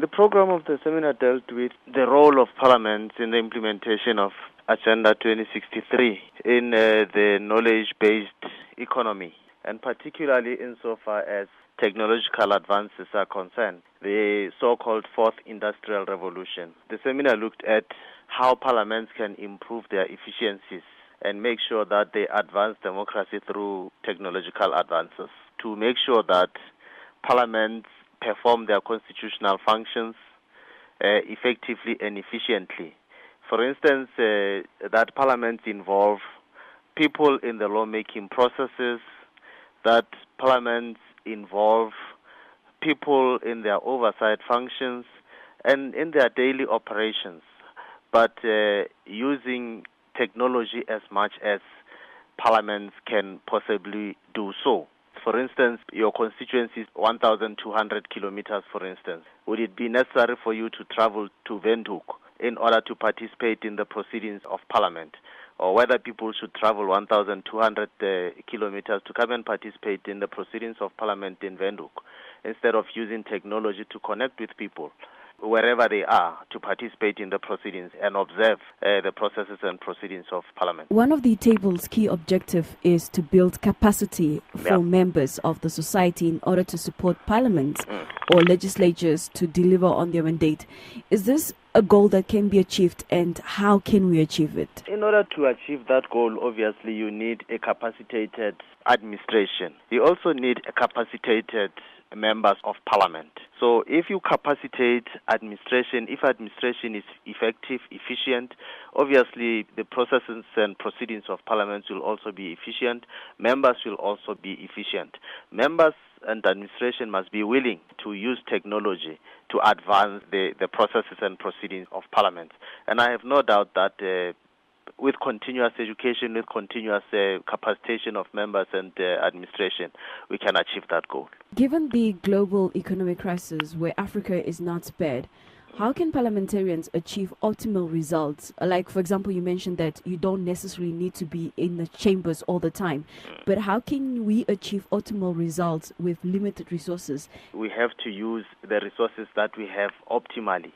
The program of the seminar dealt with the role of parliaments in the implementation of Agenda 2063 in the knowledge-based economy, and particularly insofar as technological advances are concerned, the so-called Fourth Industrial Revolution. The seminar looked at how parliaments can improve their efficiencies and make sure that they advance democracy through technological advances, to make sure that parliaments perform their constitutional functions effectively and efficiently. For instance, that parliaments involve people in the lawmaking processes, that parliaments involve people in their oversight functions and in their daily operations, but using technology as much as parliaments can possibly do so. For instance, your constituency is 1,200 kilometers, for instance. Would it be necessary for you to travel to Windhoek in order to participate in the proceedings of Parliament? Or whether people should travel 1,200 kilometers to come and participate in the proceedings of Parliament in Windhoek, instead of using technology to connect with people wherever they are to participate in the proceedings and observe the processes and proceedings of Parliament. One of the table's key objective is to build capacity for members of the society in order to support parliaments or legislatures to deliver on their mandate. Is this a goal that can be achieved, and how can we achieve it? In order to achieve that goal, obviously you need a capacitated administration. You also need a capacitated members of parliament. So if you capacitate administration, if administration is effective, efficient, obviously the processes and proceedings of parliament will also be efficient. Members will also be efficient. Members and administration must be willing to use technology to advance the processes and proceedings of parliament. And I have no doubt that with continuous education, with continuous capacitation of members and administration, we can achieve that goal. Given the global economic crisis where Africa is not spared, how can parliamentarians achieve optimal results? Like, for example, you mentioned that you don't necessarily need to be in the chambers all the time. But how can we achieve optimal results with limited resources? We have to use the resources that we have optimally.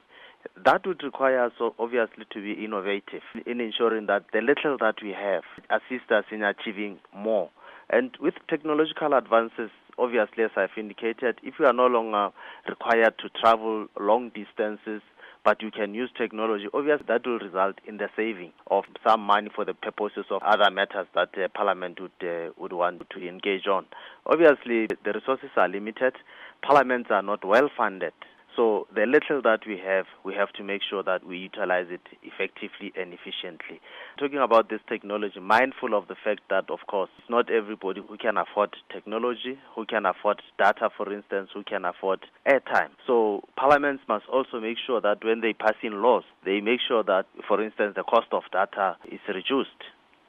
That would require us, obviously, to be innovative in ensuring that the little that we have assists us in achieving more. And with technological advances, obviously, as I've indicated, if you are no longer required to travel long distances, but you can use technology, obviously that will result in the saving of some money for the purposes of other matters that Parliament would want to engage on. Obviously, the resources are limited. Parliaments are not well funded. So the little that we have to make sure that we utilize it effectively and efficiently. Talking about this technology, mindful of the fact that, of course, not everybody who can afford technology, who can afford data, for instance, who can afford airtime. So parliaments must also make sure that when they pass in laws, they make sure that, for instance, the cost of data is reduced.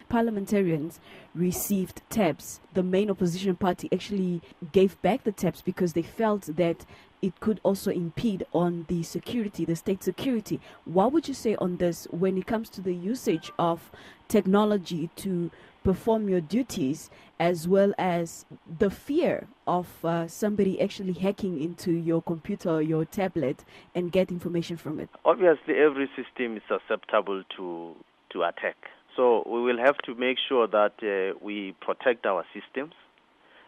Parliamentarians received tabs. The main opposition party actually gave back the tabs because they felt that it could also impede on the security, the state security. What would you say on this when it comes to the usage of technology to perform your duties, as well as the fear of somebody actually hacking into your computer or your tablet and get information from it? Obviously, every system is susceptible to attack. So we will have to make sure that we protect our systems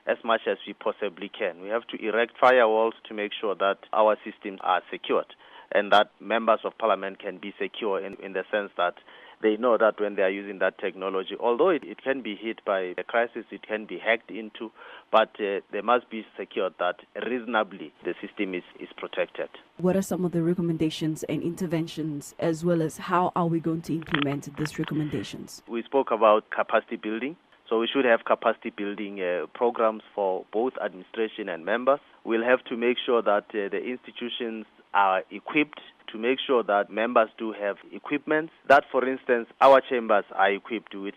as much as we possibly can. We have to erect firewalls to make sure that our systems are secured and that members of parliament can be secure in the sense that they know that when they are using that technology, although it can be hit by a crisis, it can be hacked into, but they must be secured that reasonably the system is protected. What are some of the recommendations and interventions, as well as how are we going to implement these recommendations? We spoke about capacity building. So we should have capacity building programs for both administration and members. We'll have to make sure that the institutions are equipped, to make sure that members do have equipment, that, for instance, our chambers are equipped with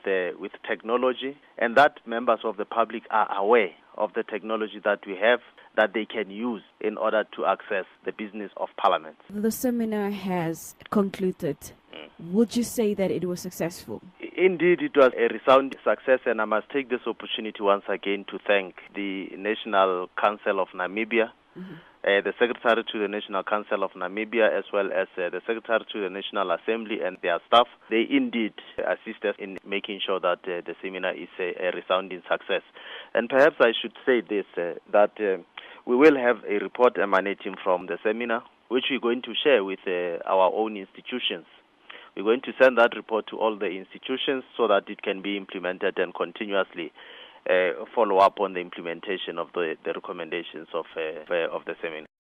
technology, and that members of the public are aware of the technology that we have that they can use in order to access the business of Parliament. The seminar has concluded. Would you say that it was successful? Indeed, it was a resounding success, and I must take this opportunity once again to thank the National Council of Namibia the Secretary to the National Council of Namibia, as well as the Secretary to the National Assembly and their staff. They indeed assist us in making sure that the seminar is a resounding success. And perhaps I should say this, that we will have a report emanating from the seminar, which we're going to share with our own institutions. We're going to send that report to all the institutions so that it can be implemented and continuously follow up on the implementation of the recommendations of the seminar.